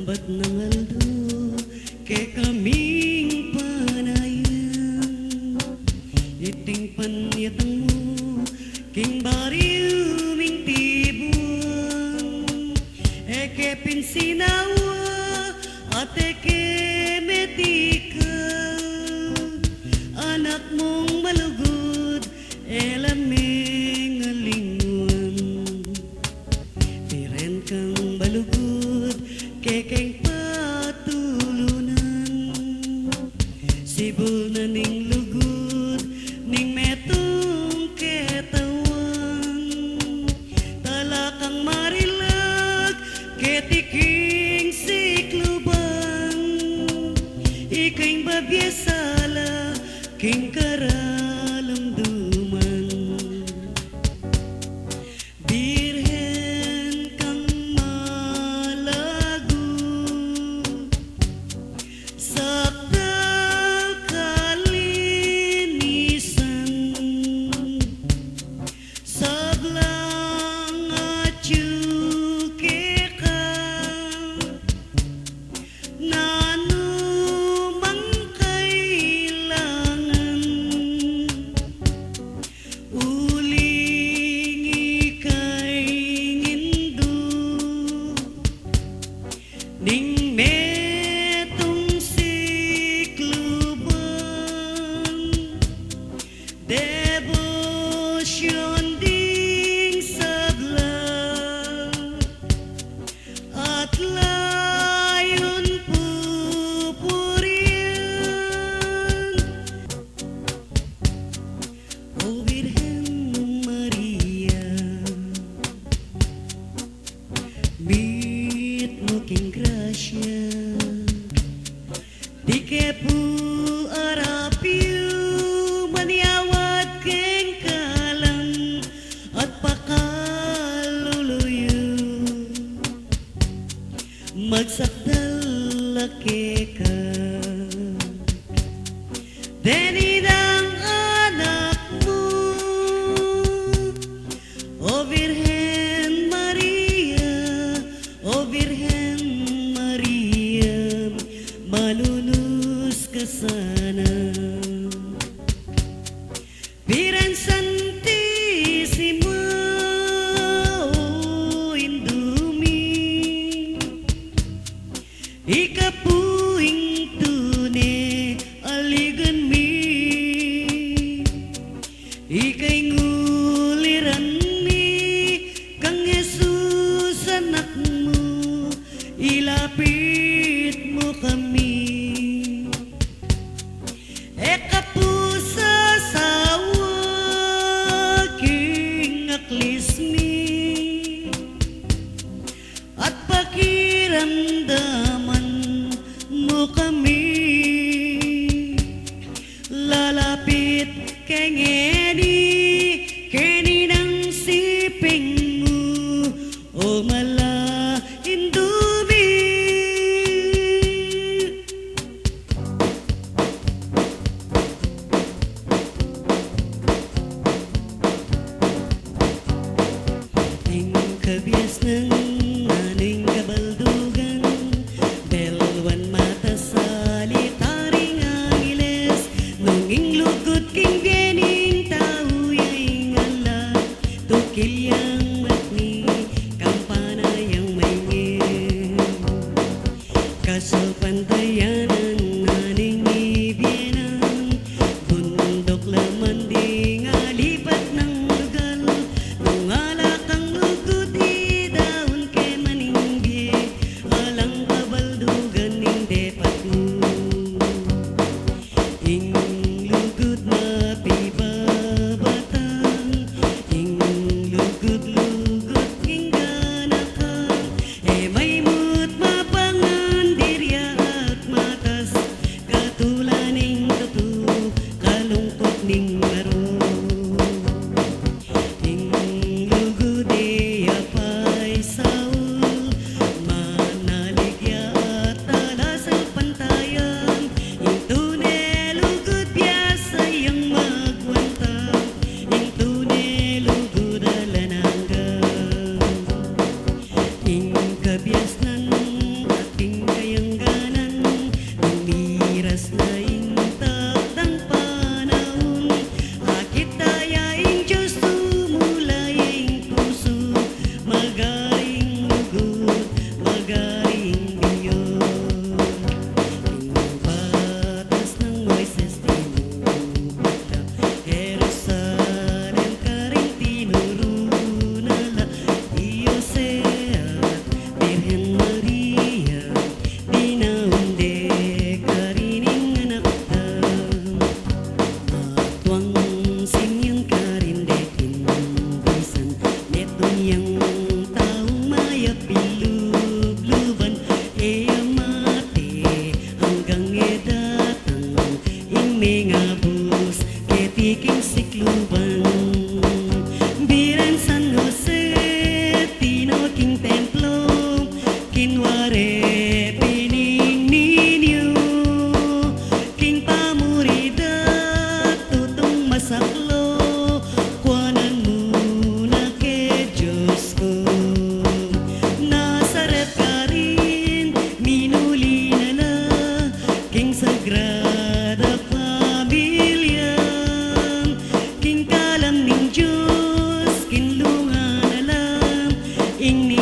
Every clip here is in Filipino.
Ba't nangaldo ke kaming panayan iting panyatang mo king bariw ming tibuan eke pinsinawa at eke metika anak mong malugod elaming alingwan tiren kang balugod kekeng patulunan sibol na ning lugod ning metong ketawan talakang marilag ketiking sikluban ikaing babyesala king karalamduman birhen kang malago sakta kalinisan sablang atyuke ka nanumang kailangan uling ika'y ngindo ning metong sikluban debosyon ding sabla at layon pupurian O Virgen Maria bit mo king grasya di kepu arapiu maniawat keng kalang at pakaluluyo magsakdal laki ka denidang anak mo O Virgen Maria O Virgen Maria malulus ka sana Virgen Santissima o Indumi ikapuing tune aligan mi ikay nguliran mi kang Jesus anak mo ilapit mo kami ekapusa sawa king aklismi at pakiramdaman mo kami lalapit kengeni keni ng siping mo o mala indumi ing kabias ng aning kabaldugan belwan mata salitaring angiles nunging lugod king biening tauyay ngala tukilyang matni kampanayang maingin kasalpantayanan aning ibienan bundok laman di ngalipat ng lugal nung alakang lugod daon ke maninggi alang kabaldugan ning depat mo ing lugod na pibabatang ing lugod-lugod king ganakan may mut mapangan dirya at matas katulan ning tutu kalungkot ning maro ing lugod apay saul manaligya at talasal pantayan ing tunay lugod biasa yang magwantang ing tunay lugod alananggang ing kabias ng ating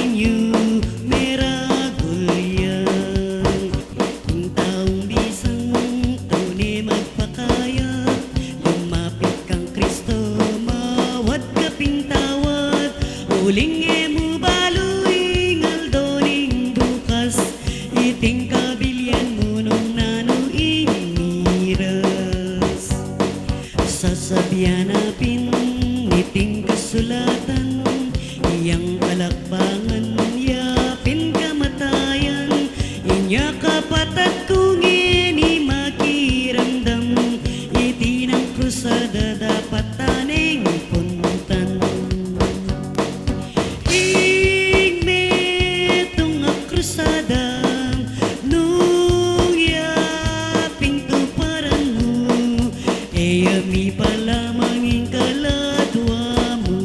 inyo meragulyan. Kung taong bisang tunay magpakayat, lumapit kang Kristo, mawad kaping tawad. Uling emo baloy ngaldoning bukas, iting kabilyan mo nung nanuing miras. Sasabihan napin iting kasulatan, iyang kalakbangan, yapin kamatayan. Inya kapatad kung ini makiramdam, iti ng krusada dapat taning puntan. Higmetong a krusada, nung yaping tuparan mo, mi palamangin kaladwa mo.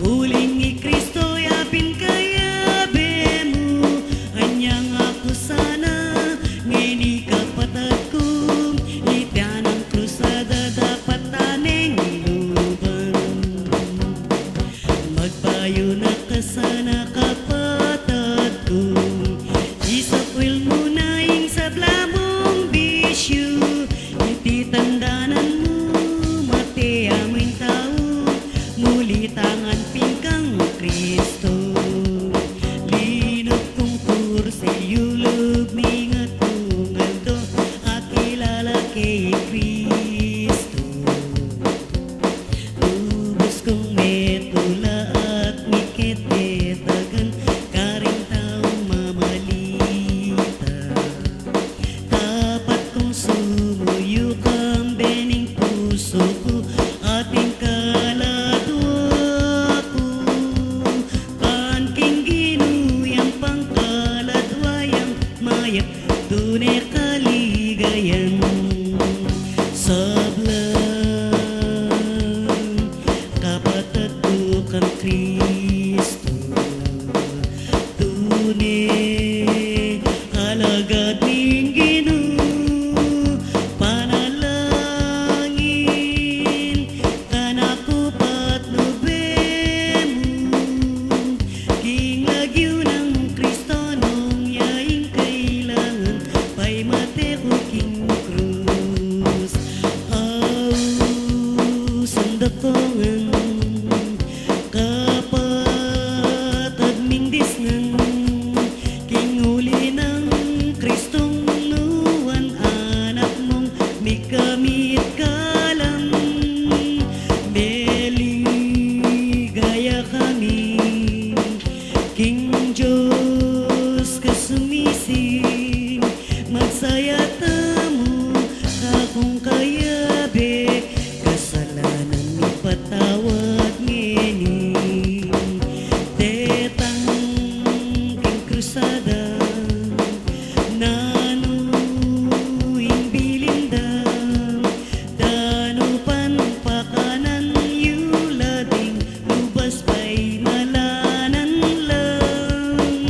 Uling ni Kristo yapin kayabe mo, anyang ako sana ngini kapatad ko, itian ang krusada dapat taning luban. Magpayo na ka sana kapatad ko, isakwil mo na ing sablamong bisyo, iti tandanan mo mati aming tao, muli tangan pingkang Kristo. Linod kong kursilulog mingat tungal to, at kilala kay Kristo. Ubus kong metula at mikitetagan, karing taong mamalita. Tapat kong sumuyo kang bening puso ko, ating kaladwa ko. Panking ginuyang pangkaladwayang mayak, tunay kaligayan. Sablang kapatid ko kang Kristo, tunay alagad ning Ginoo, panalangin kanako patnubemo, king lagyo ng Kristo nung yaing kailangan, pay mate ko king krus. Au sandakongan kapatad ming disnan, king uli ng Kristong nuwan, anak mong mikamit kalam. Meligaya kami, king Diyos kasumising, magsaya tamo kakong kayabe, kasalanan mi patawad ngini. Tetang king krusada, nanuing bilindam, danupan pakanan yulading, lubas pa'y malanan lang.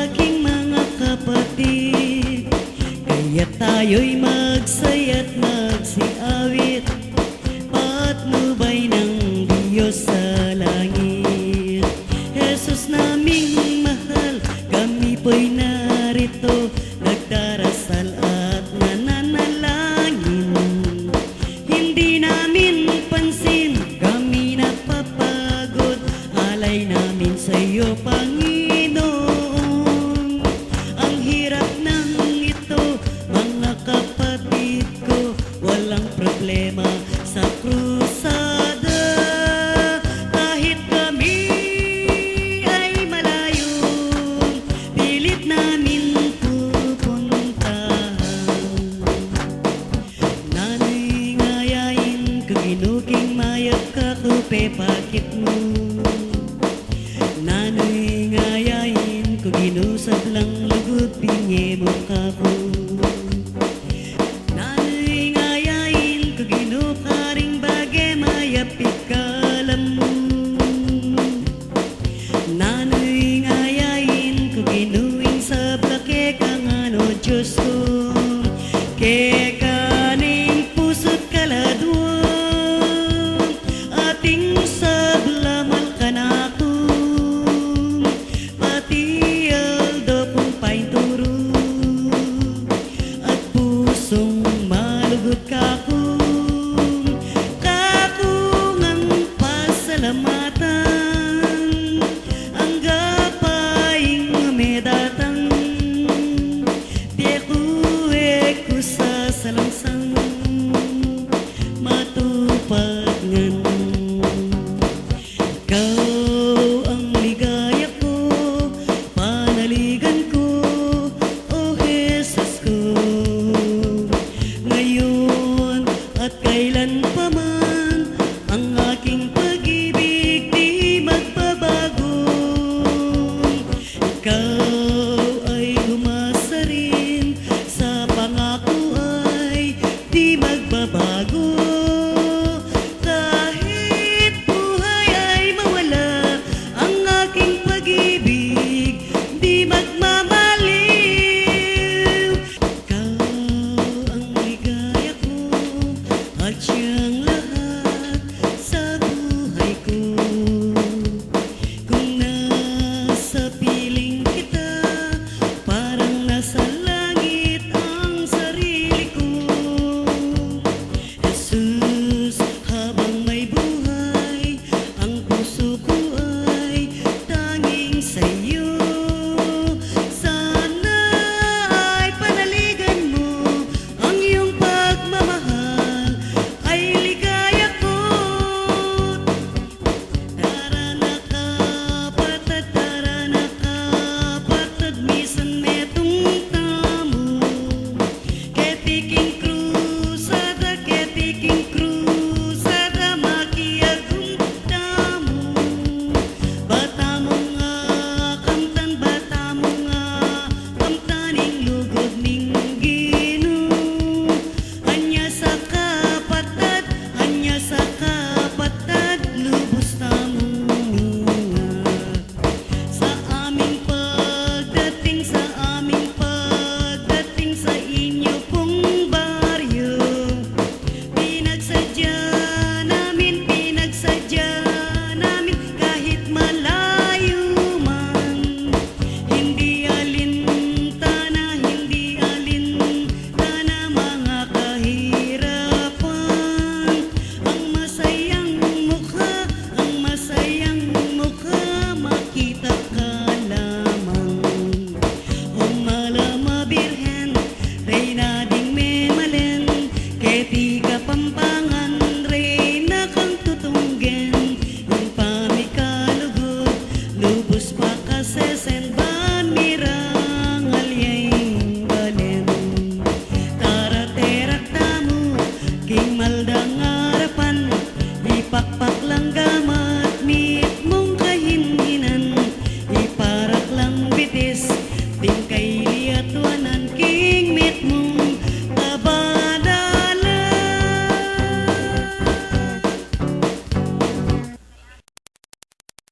aking mga kapatid, kaya tayo'y magsaya't magsiawit, patnubay ng Diyos sa langit. Jesus naming mahal, kami po'y narito, nagdarasal at nananalangin. Hindi namin pansin, kami napapagod, alay namin sa'yo, Panginoon. Ang hirap ng ito, mga kapatid ko, walang problema sa krusada. Kahit kami ay malayo, pilit namin pupuntahan. Nanay ngayain ko, ginuking mayag ka ko, pepakit mo. Nanay ngayain ko, ginusap lang lugod, pinye mo ka ko. Nanay ngayain ko, ginukaring bagay, mayapit kalam mo. Nanay ngayain ko, ginuing sa blake kang ano Diyos ko. Ke kaning puso't kaladwang, ating sablamal ka na ko. Pati aldo kong painturo, at pusong malugod ka ko. Kakungang pasalamatan, ang gapaing medatang, tiyak ko sa salangsang, matupad ngan. Ikaw ang ligaya ko, panaligan ko, O Jesus ko. Ngayon at kailan pa man, ang aking pag-ibig di magbabago. Ikaw ay umasa rin, sa pangako ay di magbabago. Kahit buhay ay mawala, ang aking pag-ibig di magmamaliw. Ikaw ang ligaya ko, at siyang lahat sa buhay ko. Kung nasa piling kita, parang nasa langit ang sarili ko. Jesus, habang may buhay, ang puso ko ay tanging sa'yo. Sana ay panaligan mo, ang iyong pagmamahal ay ligaya ko. Tara na kapatid, misan metong tamo. Ketiking krusada, makiagong tamo. Bata mo nga kamtaning lugod ning Ginoo. Anya sa kapatad, lubos tamo mingat. Sa aming pagdating sa inyo pong baryo, pinagsadya namin kahit malayo man. Hindi alintana mga kahirapan. Ang masayang mukha, makita ka lamang. O malama birhen, Reyna ding memalen, keti ka pampangan, Reyna kang tutunggen. Yung pamikalugod, lubos pa kasesen, ban mirang alyeng balen. Tara terak tamu, king maldanga